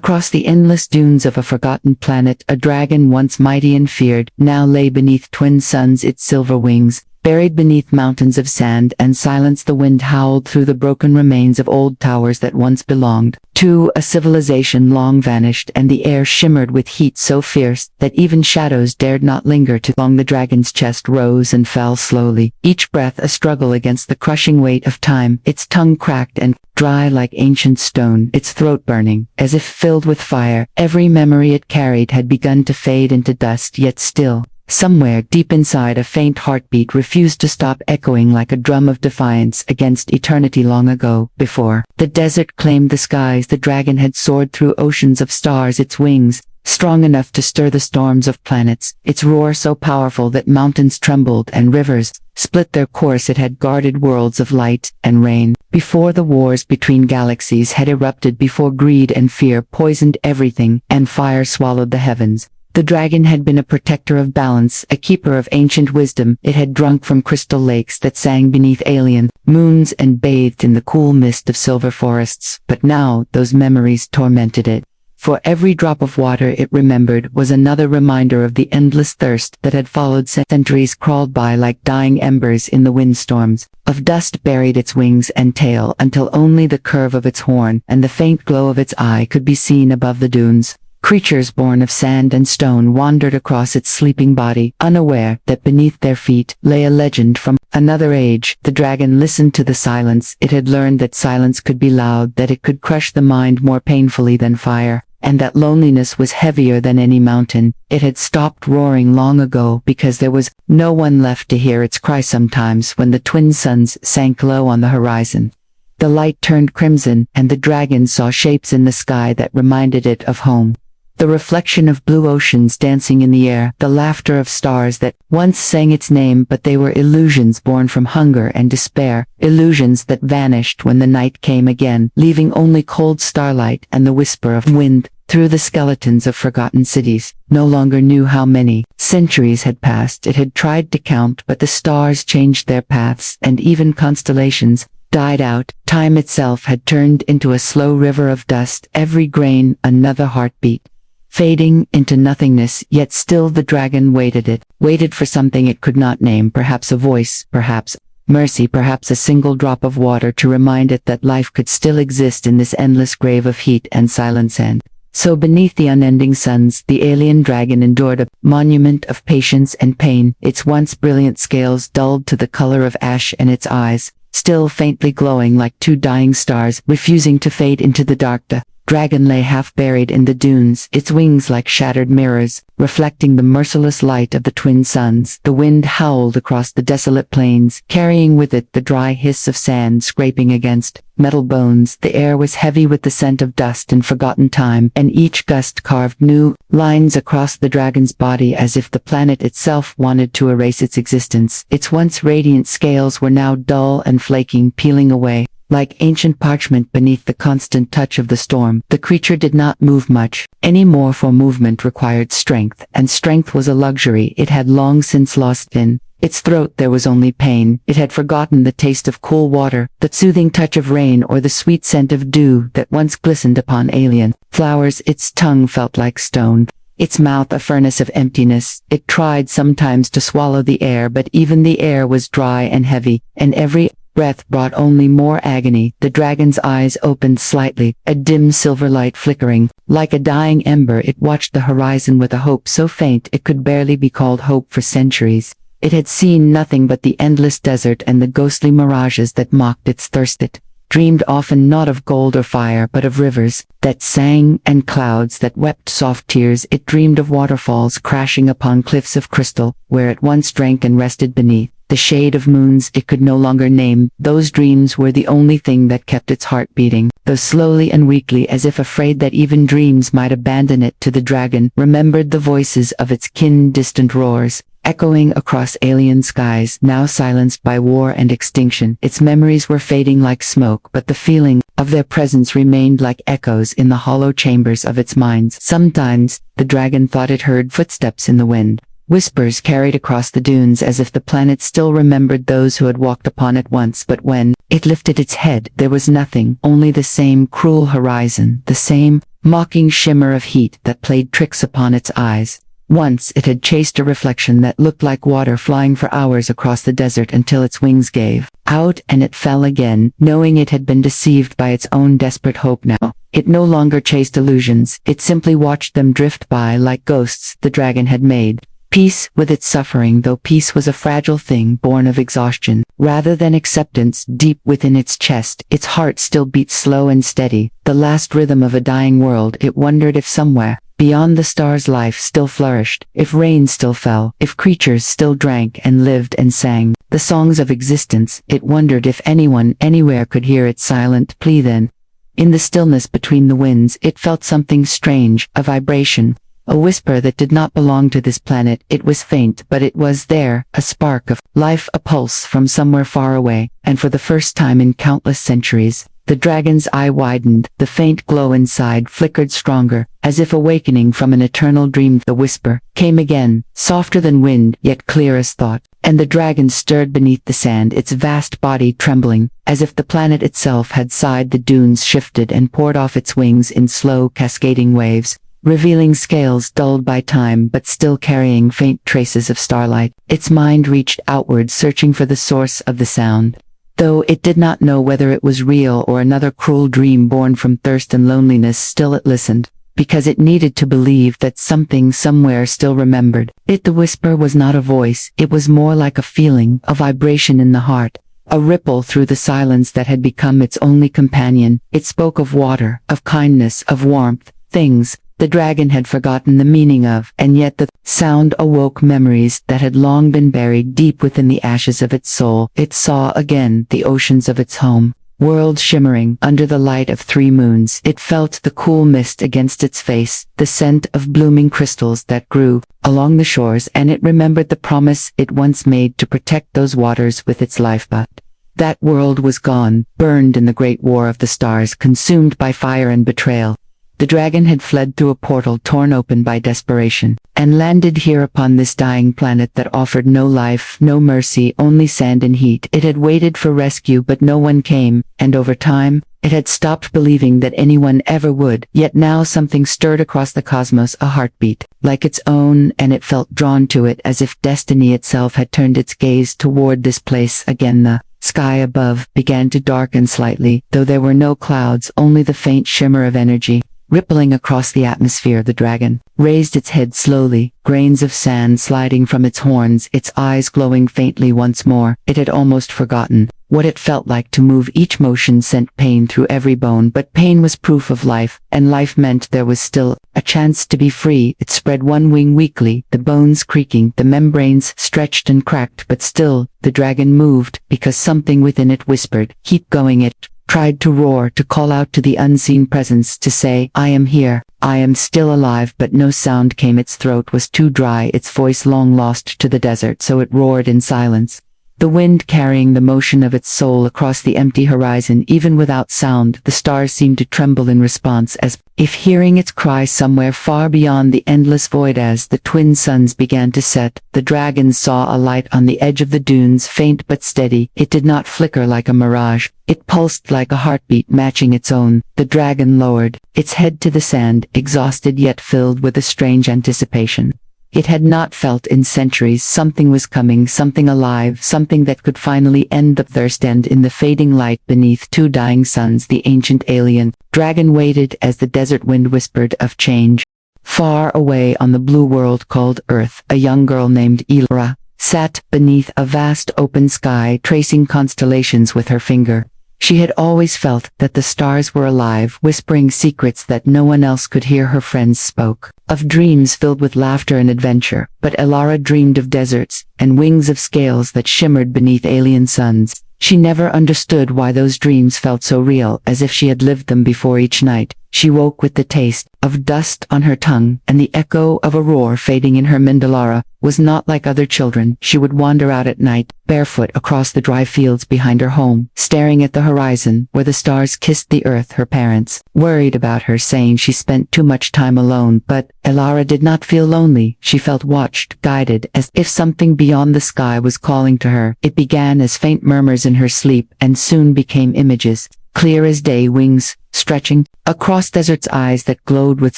Across the endless dunes of a forgotten planet, a dragon once mighty and feared, now lay beneath twin suns, its silver wings, buried beneath mountains of sand and silence. The wind howled through the broken remains of old towers that once belonged to a civilization long vanished, and the air shimmered with heat so fierce that even shadows dared not linger too long. The dragon's chest rose and fell slowly, each breath a struggle against the crushing weight of time, its tongue cracked and dry like ancient stone, its throat burning, as if filled with fire. Every memory it carried had begun to fade into dust, yet still, somewhere deep inside, a faint heartbeat refused to stop echoing like a drum of defiance against eternity. Long ago, before the desert claimed the skies, the dragon had soared through oceans of stars, its wings strong enough to stir the storms of planets, its roar so powerful that mountains trembled and rivers split their course. It had guarded worlds of light and rain before the wars between galaxies had erupted, before greed and fear poisoned everything and fire swallowed the heavens. The dragon had been a protector of balance, a keeper of ancient wisdom. It had drunk from crystal lakes that sang beneath alien moons and bathed in the cool mist of silver forests. But now those memories tormented it. For every drop of water it remembered was another reminder of the endless thirst that had followed. Centuries crawled by like dying embers in the windstorms of dust buried its wings and tail, until only the curve of its horn and the faint glow of its eye could be seen above the dunes. Creatures born of sand and stone wandered across its sleeping body, unaware that beneath their feet lay a legend from another age. The dragon listened to the silence. It had learned that silence could be loud, that it could crush the mind more painfully than fire, and that loneliness was heavier than any mountain. It had stopped roaring long ago because there was no one left to hear its cry. Sometimes, when the twin suns sank low on the horizon, the light turned crimson, and the dragon saw shapes in the sky that reminded it of home. The reflection of blue oceans dancing in the air, the laughter of stars that once sang its name, but they were illusions born from hunger and despair, illusions that vanished when the night came again, leaving only cold starlight and the whisper of wind through the skeletons of forgotten cities. No longer knew how many centuries had passed. It had tried to count, but the stars changed their paths, and even constellations died out. Time itself had turned into a slow river of dust, every grain another heartbeat, fading into nothingness. Yet still the dragon waited for something it could not name, perhaps a voice, perhaps mercy, perhaps a single drop of water to remind it that life could still exist in this endless grave of heat and silence. And so beneath the unending suns, the alien dragon endured, a monument of patience and pain, its once brilliant scales dulled to the color of ash, and its eyes, still faintly glowing like two dying stars, refusing to fade into the dark. The dragon lay half buried in the dunes, its wings like shattered mirrors, reflecting the merciless light of the twin suns. The wind howled across the desolate plains, carrying with it the dry hiss of sand scraping against metal bones. The air was heavy with the scent of dust and forgotten time, and each gust carved new lines across the dragon's body, as if the planet itself wanted to erase its existence. Its once radiant scales were now dull and flaking, peeling away like ancient parchment beneath the constant touch of the storm. The creature did not move much anymore, for movement required strength, and strength was a luxury it had long since lost. In its throat there was only pain. It had forgotten the taste of cool water, the soothing touch of rain, or the sweet scent of dew that once glistened upon alien flowers. Its tongue felt like stone, its mouth a furnace of emptiness. It tried sometimes to swallow the air, but even the air was dry and heavy, and every breath brought only more agony. The dragon's eyes opened slightly, a dim silver light flickering. Like a dying ember, it watched the horizon with a hope so faint it could barely be called hope. For centuries, it had seen nothing but the endless desert and the ghostly mirages that mocked its thirst. It dreamed often not of gold or fire, but of rivers that sang and clouds that wept soft tears. It dreamed of waterfalls crashing upon cliffs of crystal, where it once drank and rested beneath the shade of moons it could no longer name. Those dreams were the only thing that kept its heart beating, though slowly and weakly, as if afraid that even dreams might abandon it. To the dragon remembered the voices of its kin, distant roars, echoing across alien skies, now silenced by war and extinction. Its memories were fading like smoke, but the feeling of their presence remained like echoes in the hollow chambers of its mind. Sometimes, the dragon thought it heard footsteps in the wind, Whispers carried across the dunes as if the planet still remembered those who had walked upon it once, but when it lifted its head, there was nothing, only the same cruel horizon, the same mocking shimmer of heat that played tricks upon its eyes. Once it had chased a reflection that looked like water flying for hours across the desert until its wings gave out and it fell again, knowing it had been deceived by its own desperate hope. Now it no longer chased illusions, it simply watched them drift by like ghosts. The dragon had made peace with its suffering, though peace was a fragile thing born of exhaustion rather than acceptance. Deep within its chest, its heart still beat slow and steady, the last rhythm of a dying world. It wondered if somewhere beyond the stars life still flourished, if rain still fell, if creatures still drank and lived and sang the songs of existence. It wondered if anyone anywhere could hear its silent plea then. In the stillness between the winds, it felt something strange, a vibration, a whisper that did not belong to this planet. It was faint, but it was there, a spark of life, a pulse from somewhere far away, and for the first time in countless centuries, the dragon's eye widened, the faint glow inside flickered stronger, as if awakening from an eternal dream. The whisper came again, softer than wind, yet clear as thought, and the dragon stirred beneath the sand, its vast body trembling, as if the planet itself had sighed. The dunes shifted and poured off its wings in slow, cascading waves, revealing scales dulled by time but still carrying faint traces of starlight. Its mind reached outward, searching for the source of the sound, though it did not know whether it was real or another cruel dream born from thirst and loneliness. Still it listened, because it needed to believe that something somewhere still remembered it. The whisper was not a voice, it was more like a feeling, a vibration in the heart, a ripple through the silence that had become its only companion. It spoke of water, of kindness, of warmth, things the dragon had forgotten the meaning of, and yet the sound awoke memories that had long been buried deep within the ashes of its soul. It saw again the oceans of its home world shimmering under the light of 3 moons. It felt the cool mist against its face, the scent of blooming crystals that grew along the shores, and it remembered the promise it once made to protect those waters with its life. But that world was gone, burned in the great war of the stars, consumed by fire and betrayal. The dragon had fled through a portal torn open by desperation, and landed here upon this dying planet that offered no life, no mercy, only sand and heat. It had waited for rescue, but no one came, and over time, it had stopped believing that anyone ever would. Yet now something stirred across the cosmos, a heartbeat, like its own, and it felt drawn to it as if destiny itself had turned its gaze toward this place again. The sky above began to darken slightly, though there were no clouds, only the faint shimmer of energy rippling across the atmosphere. The dragon raised its head slowly, grains of sand sliding from its horns, its eyes glowing faintly once more. It had almost forgotten what it felt like to move. Each motion sent pain through every bone, but pain was proof of life, and life meant there was still a chance to be free. It spread one wing weakly, the bones creaking, the membranes stretched and cracked, but still the dragon moved, because something within it whispered, "Keep going." It tried to roar, to call out to the unseen presence, to say, "I am here, I am still alive," but no sound came. Its throat was too dry, its voice long lost to the desert, so it roared in silence, the wind carrying the motion of its soul across the empty horizon. Even without sound, the stars seemed to tremble in response, as if hearing its cry somewhere far beyond the endless void. As the twin suns began to set, the dragon saw a light on the edge of the dunes, faint but steady. It did not flicker like a mirage, it pulsed like a heartbeat matching its own. The dragon lowered its head to the sand, exhausted yet filled with a strange anticipation it had not felt in centuries. Something was coming, something alive, something that could finally end the thirst. And in the fading light beneath 2 dying suns, the ancient alien dragon waited as the desert wind whispered of change. Far away on the blue world called Earth, a young girl named Elra sat beneath a vast open sky, tracing constellations with her finger. She had always felt that the stars were alive, whispering secrets that no one else could hear. Her friends spoke of dreams filled with laughter and adventure, but Elara dreamed of deserts and wings of scales that shimmered beneath alien suns. She never understood why those dreams felt so real, as if she had lived them before. Each night, she woke with the taste of dust on her tongue, and the echo of a roar fading in her mind. Elara was not like other children. She would wander out at night, barefoot, across the dry fields behind her home, staring at the horizon where the stars kissed the earth. Her parents worried about her, saying she spent too much time alone, but Elara did not feel lonely, she felt watched, guided, as if something beyond the sky was calling to her. It began as faint murmurs in her sleep and soon became images, clear as day, wings stretching across deserts, eyes that glowed with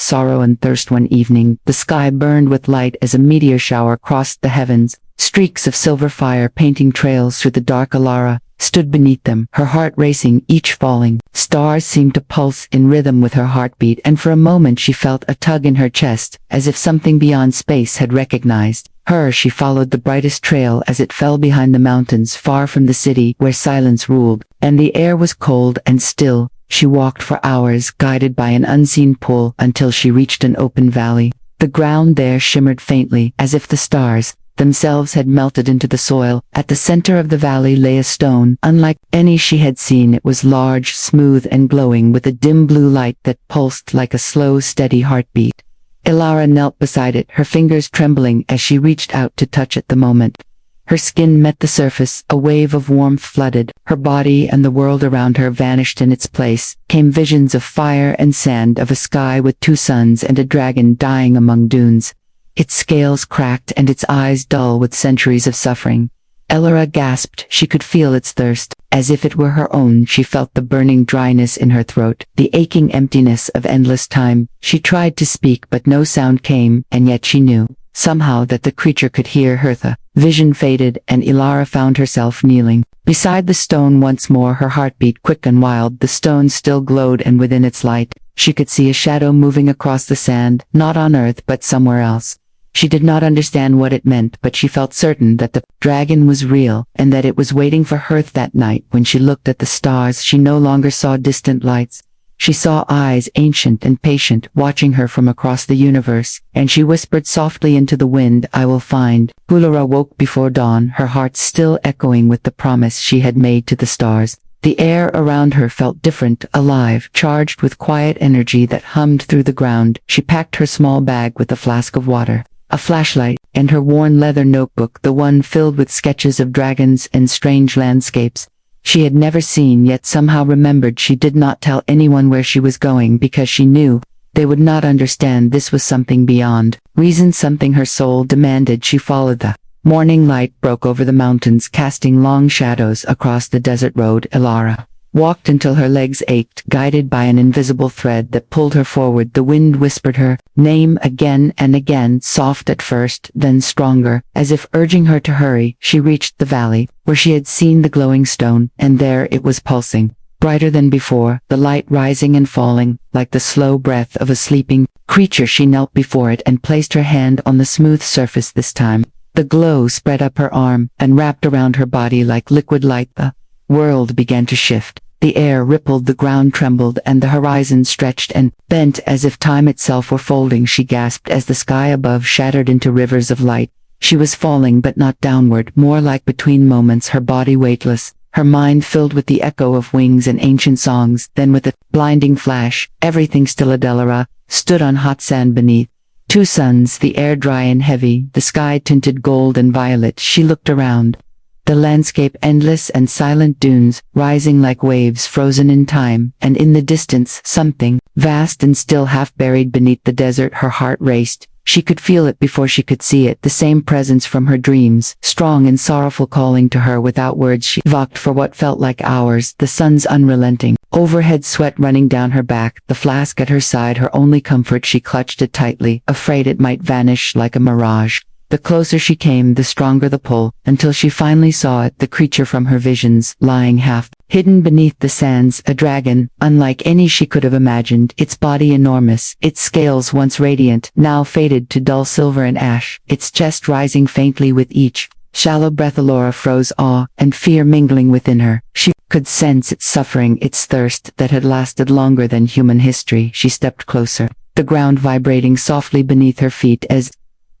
sorrow and thirst. One evening, the sky burned with light as a meteor shower crossed the heavens, streaks of silver fire painting trails through the dark. Elara stood beneath them, her heart racing, each falling stars seemed to pulse in rhythm with her heartbeat, and for a moment she felt a tug in her chest, as if something beyond space had recognized her. She followed the brightest trail as it fell behind the mountains, far from the city where silence ruled, and the air was cold and still. She walked for hours, guided by an unseen pull, until she reached an open valley. The ground there shimmered faintly, as if the stars themselves had melted into the soil. At the center of the valley lay a stone, unlike any she had seen. It was large, smooth, and glowing, with a dim blue light that pulsed like a slow, steady heartbeat. Elara knelt beside it, her fingers trembling as she reached out to touch it. The moment her skin met the surface, a wave of warmth flooded her body, and the world around her vanished. In its place came visions of fire and sand, of a sky with two suns and a dragon dying among dunes, its scales cracked and its eyes dull with centuries of suffering. Elara gasped. She could feel its thirst, as if it were her own. She felt the burning dryness in her throat, the aching emptiness of endless time. She tried to speak, but no sound came, and yet she knew, somehow, that the creature could hear her. The vision faded, and Elara found herself kneeling beside the stone once more, her heartbeat quick and wild. The stone still glowed, and within its light, she could see a shadow moving across the sand, not on earth but somewhere else. She did not understand what it meant, but she felt certain that the dragon was real, and that it was waiting for her. That night, when she looked at the stars, she no longer saw distant lights. She saw eyes, ancient and patient, watching her from across the universe, and she whispered softly into the wind, "I will find." Elara woke before dawn, her heart still echoing with the promise she had made to the stars. The air around her felt different, alive, charged with quiet energy that hummed through the ground. She packed her small bag with a flask of water, a flashlight, and her worn leather notebook, the one filled with sketches of dragons and strange landscapes she had never seen, yet somehow remembered. She did not tell anyone where she was going, because she knew they would not understand. This was something beyond reason, something her soul demanded. She followed the morning light, broke over the mountains, casting long shadows across the desert road. Elara walked until her legs ached, guided by an invisible thread that pulled her forward. The wind whispered her name again and again, soft at first, then stronger, as if urging her to hurry. She reached the valley, where she had seen the glowing stone, and there it was, pulsing brighter than before, the light rising and falling, like the slow breath of a sleeping creature. She knelt before it and placed her hand on the smooth surface. This time, the glow spread up her arm and wrapped around her body like liquid light. The world began to shift. The air rippled, the ground trembled, and the horizon stretched and bent as if time itself were folding. She gasped as the sky above shattered into rivers of light. She was falling, but not downward, more like between moments, her body weightless, her mind filled with the echo of wings and ancient songs. Then, with a blinding flash, everything still. Elara stood on hot sand beneath two suns, the air dry and heavy, the sky tinted gold and violet. She looked around. The landscape endless, and silent dunes, rising like waves frozen in time, and in the distance, something vast and still, half buried beneath the desert. Her heart raced. She could feel it before she could see it, the same presence from her dreams, strong and sorrowful, calling to her without words. She walked for what felt like hours, the sun's unrelenting overhead, sweat running down her back, the flask at her side her only comfort. She clutched it tightly, afraid it might vanish like a mirage. The closer she came, the stronger the pull, until she finally saw it, the creature from her visions, lying half hidden beneath the sands, a dragon, unlike any she could have imagined, its body enormous, its scales once radiant, now faded to dull silver and ash, its chest rising faintly with each shallow breath. Elara froze, awe and fear mingling within her. She could sense its suffering, its thirst that had lasted longer than human history. She stepped closer, the ground vibrating softly beneath her feet, as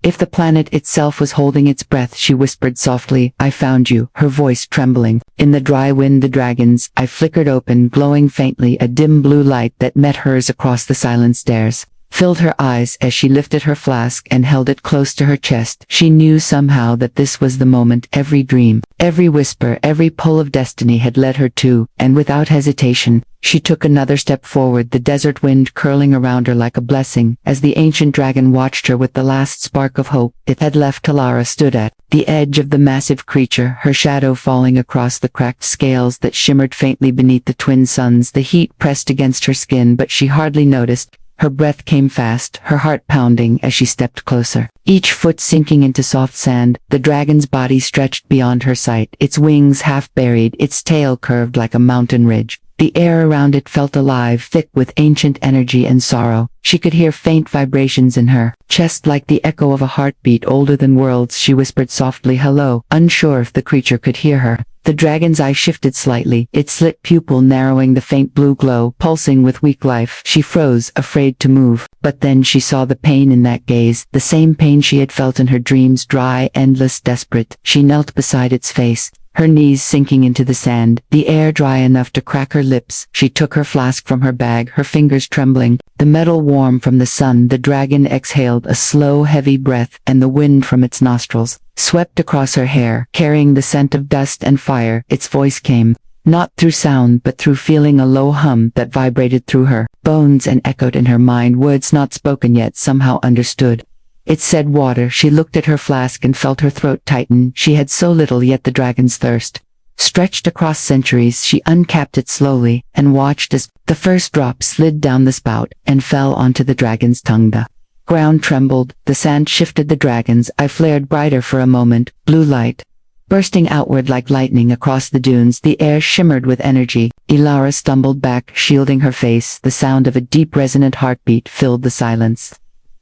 if the planet itself was holding its breath. She whispered softly, "I found you," her voice trembling. In the dry wind, the dragon's eye flickered open, glowing faintly, a dim blue light that met hers across the silent stairs. filled her eyes as she lifted her flask and held it close to her chest. She knew somehow that this was the moment every dream, every whisper, every pull of destiny had led her to, and without hesitation, she took another step forward, the desert wind curling around her like a blessing. As the ancient dragon watched her with the last spark of hope it had left, Alara stood at the edge of the massive creature, her shadow falling across the cracked scales that shimmered faintly beneath the twin suns. The heat pressed against her skin, but she hardly noticed. Her breath came fast, her heart pounding as she stepped closer. Each foot sinking into soft sand, the dragon's body stretched beyond her sight, its wings half buried, its tail curved like a mountain ridge. The air around it felt alive, thick with ancient energy and sorrow. She could hear faint vibrations in her chest like the echo of a heartbeat older than worlds. She whispered softly, "Hello," unsure if the creature could hear her. The dragon's eye shifted slightly, its slit pupil narrowing, the faint blue glow pulsing with weak life. She froze, afraid to move. But then she saw the pain in that gaze, the same pain she had felt in her dreams, dry, endless, desperate. She knelt beside its face, her knees sinking into the sand, the air dry enough to crack her lips. She took her flask from her bag, her fingers trembling, the metal warm from the sun. The dragon exhaled a slow, heavy breath, and the wind from its nostrils swept across her hair, carrying the scent of dust and fire. Its voice came, not through sound but through feeling, a low hum that vibrated through her bones and echoed in her mind, words not spoken yet somehow understood. It said water. She looked at her flask and felt her throat tighten. She had so little, yet the dragon's thirst stretched across centuries. She uncapped it slowly and watched as the first drop slid down the spout and fell onto the dragon's tongue. The ground trembled, the sand shifted, the dragon's eye flared brighter for a moment, blue light bursting outward like lightning across the dunes. The air shimmered with energy. Alara stumbled back, shielding her face. The sound of a deep, resonant heartbeat filled the silence.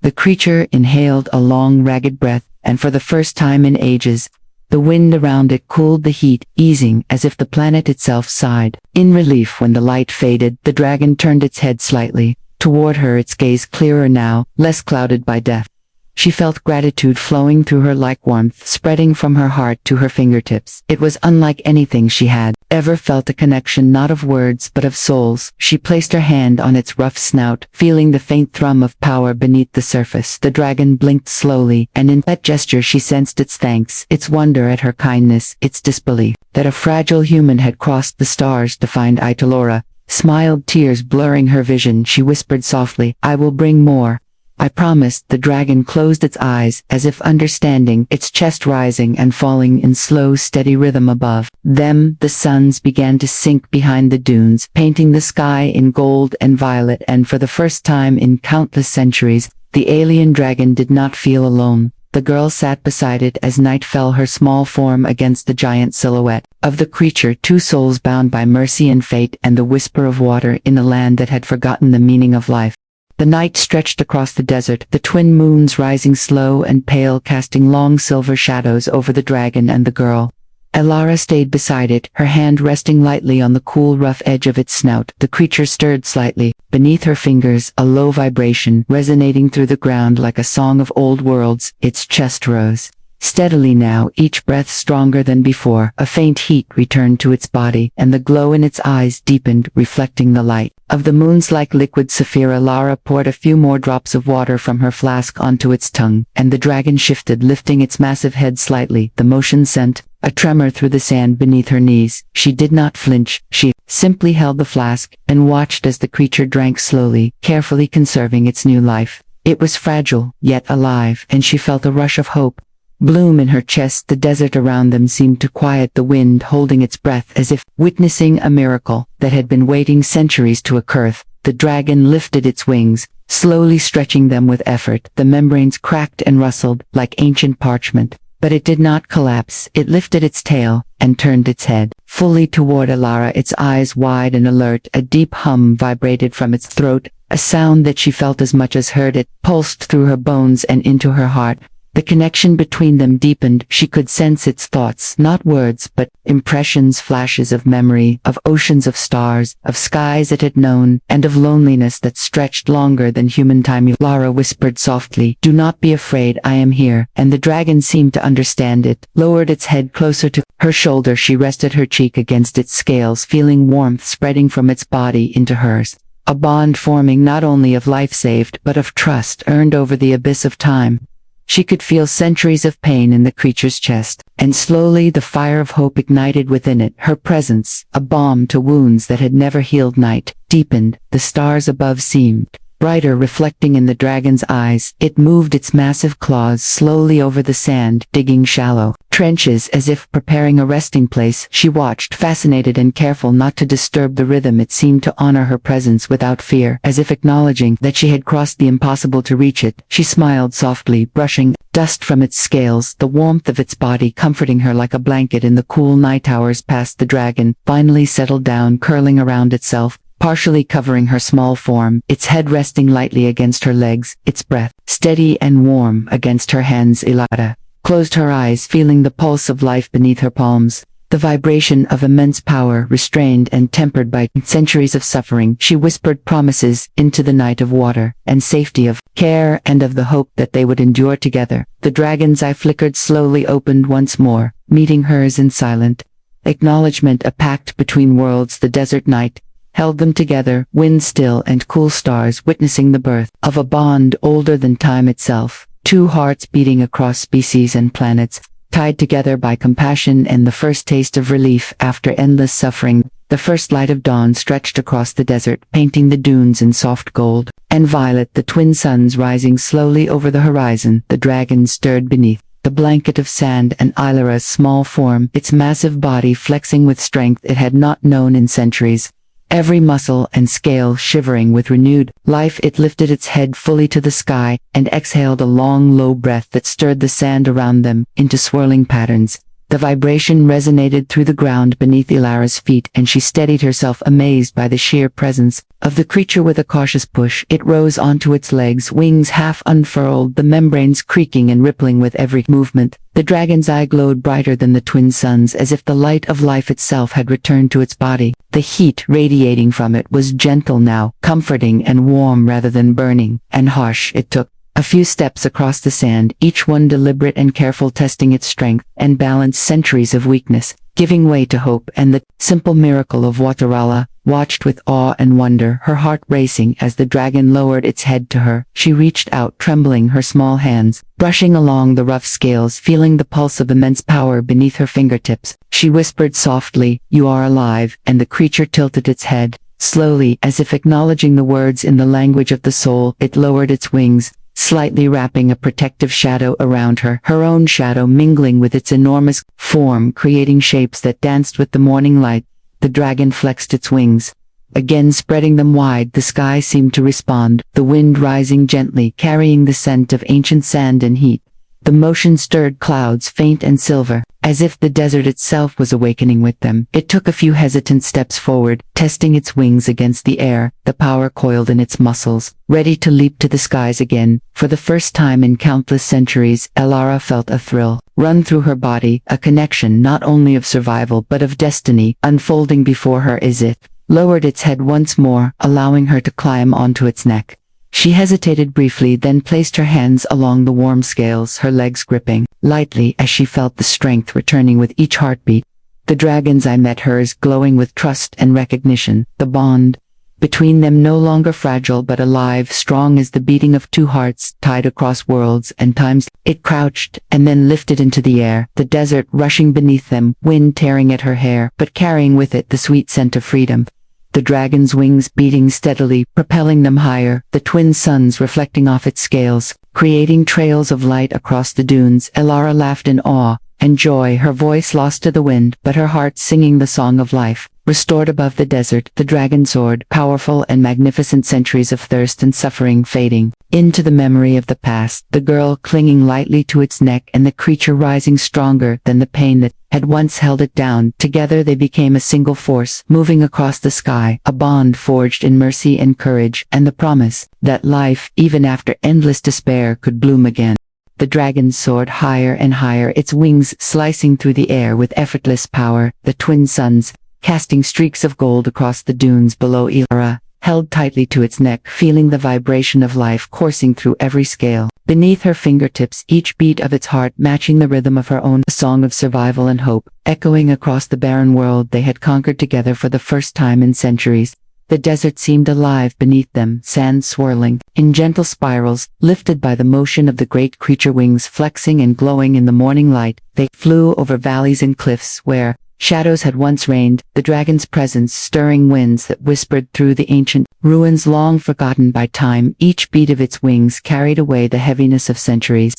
The creature inhaled a long, ragged breath, and for the first time in ages, the wind around it cooled the heat, easing as if the planet itself sighed. In relief, when the light faded, the dragon turned its head slightly toward her, its gaze clearer now, less clouded by death. She felt gratitude flowing through her like warmth, spreading from her heart to her fingertips. It was unlike anything she had ever felt, a connection not of words but of souls. She placed her hand on its rough snout, feeling the faint thrum of power beneath the surface. The dragon blinked slowly, and in that gesture she sensed its thanks, its wonder at her kindness, its disbelief that a fragile human had crossed the stars to find Italora. Smiled, tears blurring her vision. She whispered softly, "I will bring more, I promised." The dragon closed its eyes, as if understanding, its chest rising and falling in slow, steady rhythm above them. The suns began to sink behind the dunes, painting the sky in gold and violet, and for the first time in countless centuries, the alien dragon did not feel alone. The girl sat beside it as night fell, her small form against the giant silhouette of the creature, two souls bound by mercy and fate, and the whisper of water in a land that had forgotten the meaning of life. The night stretched across the desert, the twin moons rising slow and pale, casting long silver shadows over the dragon and the girl. Alara stayed beside it, her hand resting lightly on the cool, rough edge of its snout. The creature stirred slightly beneath her fingers, a low vibration resonating through the ground like a song of old worlds. Its chest rose steadily now, each breath stronger than before. A faint heat returned to its body, and the glow in its eyes deepened, reflecting the light of the moon's like liquid sapphire. Alara poured a few more drops of water from her flask onto its tongue, and the dragon shifted, lifting its massive head slightly. The motion sent a tremor through the sand beneath her knees. She did not flinch. She simply held the flask and watched as the creature drank slowly, carefully conserving its new life. It was fragile, yet alive, and she felt a rush of hope bloom in her chest. The desert around them seemed to quiet, the wind holding its breath as if witnessing a miracle that had been waiting centuries to occur. The dragon lifted its wings, slowly stretching them with effort. The membranes cracked and rustled like ancient parchment, but it did not collapse. It lifted its tail and turned its head fully toward Alara, its eyes wide and alert. A deep hum vibrated from its throat, a sound that she felt as much as heard. It pulsed through her bones and into her heart. The connection between them deepened. She could sense its thoughts, not words, but impressions, flashes of memory, of oceans of stars, of skies it had known, and of loneliness that stretched longer than human time. Lara whispered softly, "Do not be afraid, I am here," and the dragon seemed to understand it, lowered its head closer to her shoulder. She rested her cheek against its scales, feeling warmth spreading from its body into hers. a bond forming not only of life saved but of trust earned over the abyss of time. She could feel centuries of pain in the creature's chest, and slowly the fire of hope ignited within it. Her presence, a balm to wounds that had never healed, night deepened, the stars above seemed brighter, reflecting in the dragon's eyes. It moved its massive claws slowly over the sand, digging shallow trenches as if preparing a resting place. She watched, fascinated and careful not to disturb the rhythm. It seemed to honor her presence without fear, as if acknowledging that she had crossed the impossible to reach it. She smiled softly, brushing dust from its scales, the warmth of its body comforting her like a blanket in the cool night hours. Past the dragon finally settled down, curling around itself, partially covering her small form, its head resting lightly against her legs, its breath steady and warm against her hands. Ilara closed her eyes, feeling the pulse of life beneath her palms, the vibration of immense power, restrained and tempered by centuries of suffering. She whispered promises into the night of water and safety, of care and of the hope that they would endure together. The dragon's eye flickered, slowly opened once more, meeting hers in silent acknowledgement. A pact between worlds. The desert night held them together, wind still and cool stars witnessing the birth of a bond older than time itself. Two hearts beating across species and planets, tied together by compassion and the first taste of relief after endless suffering. The first light of dawn stretched across the desert, painting the dunes in soft gold and violet, the twin suns rising slowly over the horizon. The dragon stirred beneath the blanket of sand, and Ilara's small form, its massive body flexing with strength it had not known in centuries. Every muscle and scale shivering with renewed life, it lifted its head fully to the sky and exhaled a long, low breath that stirred the sand around them into swirling patterns. The vibration resonated through the ground beneath Ilara's feet, and she steadied herself, amazed by the sheer presence of the creature. With a cautious push, it rose onto its legs, wings half unfurled, the membranes creaking and rippling with every movement. The dragon's eye glowed brighter than the twin suns, as if the light of life itself had returned to its body. The heat radiating from it was gentle now, comforting and warm rather than burning and harsh. It took a few steps across the sand, each one deliberate and careful, testing its strength and balance. Centuries of weakness giving way to hope, and the simple miracle of Watarala watched with awe and wonder, her heart racing as the dragon lowered its head to her. She reached out, trembling, her small hands brushing along the rough scales, feeling the pulse of immense power beneath her fingertips. She whispered softly, "You are alive," and the creature tilted its head slowly, as if acknowledging the words in the language of the soul. It lowered its wings, slightly wrapping a protective shadow around her, her own shadow mingling with its enormous form, creating shapes that danced with the morning light. The dragon flexed its wings, again spreading them wide. The sky seemed to respond, the wind rising gently, carrying the scent of ancient sand and heat. The motion stirred clouds, faint and silver, as if the desert itself was awakening with them. It took a few hesitant steps forward, testing its wings against the air, the power coiled in its muscles, ready to leap to the skies again. For the first time in countless centuries, Ilara felt a thrill run through her body, a connection not only of survival but of destiny unfolding before her. As it lowered its head once more, allowing her to climb onto its neck, she hesitated briefly, then placed her hands along the warm scales, her legs gripping lightly as she felt the strength returning with each heartbeat. The dragon's eye met hers, glowing with trust and recognition, the bond between them no longer fragile but alive, strong as the beating of two hearts tied across worlds and times. It crouched and then lifted into the air, the desert rushing beneath them, wind tearing at her hair but carrying with it the sweet scent of freedom. The dragon's wings beating steadily, propelling them higher, the twin suns reflecting off its scales, creating trails of light across the dunes. Ilara laughed in awe and joy, her voice lost to the wind, but her heart singing the song of life. Restored above the desert, the dragon soared, powerful and magnificent, centuries of thirst and suffering fading into the memory of the past, the girl clinging lightly to its neck and the creature rising stronger than the pain that had once held it down. Together they became a single force, moving across the sky, a bond forged in mercy and courage, and the promise that life, even after endless despair, could bloom again. The dragon soared higher and higher, its wings slicing through the air with effortless power, the twin suns casting streaks of gold across the dunes below. Ilara held tightly to its neck, feeling the vibration of life coursing through every scale beneath her fingertips, each beat of its heart matching the rhythm of her own, a song of survival and hope, echoing across the barren world they had conquered together for the first time in centuries. The desert seemed alive beneath them, sand swirling, in gentle spirals, lifted by the motion of the great creature wings flexing and glowing in the morning light. They flew over valleys and cliffs where shadows had once reigned, the dragon's presence stirring winds that whispered through the ancient ruins long forgotten by time. Each beat of its wings carried away the heaviness of centuries.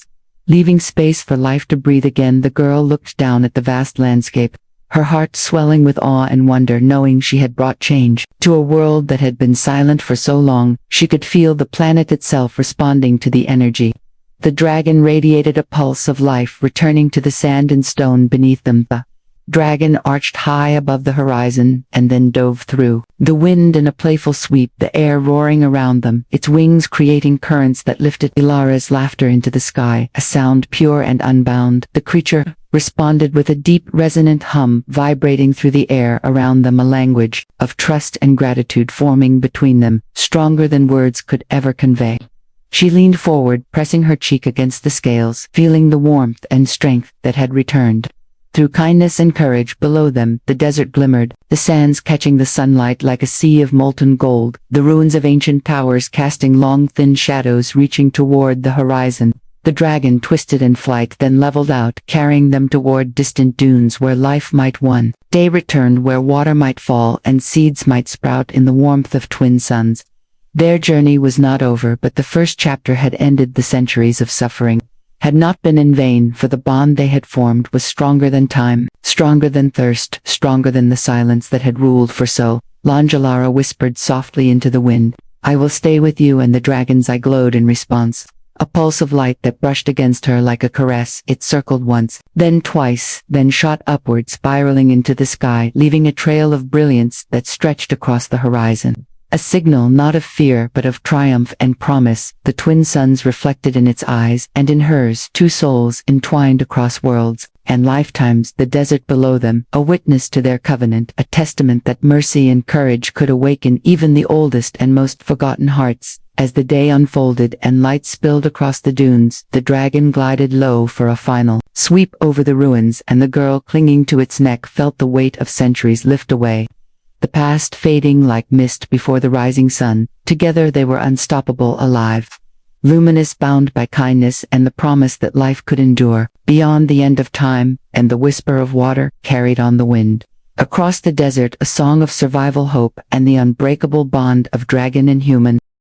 Leaving space for life to breathe again, the girl looked down at the vast landscape, her heart swelling with awe and wonder, knowing she had brought change to a world that had been silent for so long. She could feel the planet itself responding to the energy. The dragon radiated a pulse of life, returning to the sand and stone beneath them. The dragon arched high above the horizon, and then dove through the wind in a playful sweep, the air roaring around them, its wings creating currents that lifted Ilara's laughter into the sky, a sound pure and unbound. The creature responded with a deep resonant hum vibrating through the air around them, a language of trust and gratitude forming between them, stronger than words could ever convey. She leaned forward, pressing her cheek against the scales, feeling the warmth and strength that had returned. Through kindness and courage below them, the desert glimmered, the sands catching the sunlight like a sea of molten gold, the ruins of ancient towers casting long thin shadows reaching toward the horizon. The dragon twisted in flight, then leveled out, carrying them toward distant dunes where life might one day return, where water might fall and seeds might sprout in the warmth of twin suns. Their journey was not over, but the first chapter had ended. The centuries of suffering had not been in vain, for the bond they had formed was stronger than time, stronger than thirst, stronger than the silence that had ruled for so long. Ilara whispered softly into the wind, "I will stay with you," and the dragon's eye glowed in response. A pulse of light that brushed against her like a caress. It circled once, then twice, then shot upward, spiraling into the sky, leaving a trail of brilliance that stretched across the horizon. A signal not of fear but of triumph and promise. The twin suns reflected in its eyes and in hers, two souls entwined across worlds and lifetimes. The desert below them, a witness to their covenant, a testament that mercy and courage could awaken even the oldest and most forgotten hearts. As the day unfolded and light spilled across the dunes, the dragon glided low for a final sweep over the ruins, and the girl clinging to its neck felt the weight of centuries lift away, the past fading like mist before the rising sun. Together they were unstoppable, alive, luminous, bound by kindness and the promise that life could endure beyond the end of time. And the whisper of water carried on the wind across the desert, a song of survival, hope, and the unbreakable bond of dragon and human.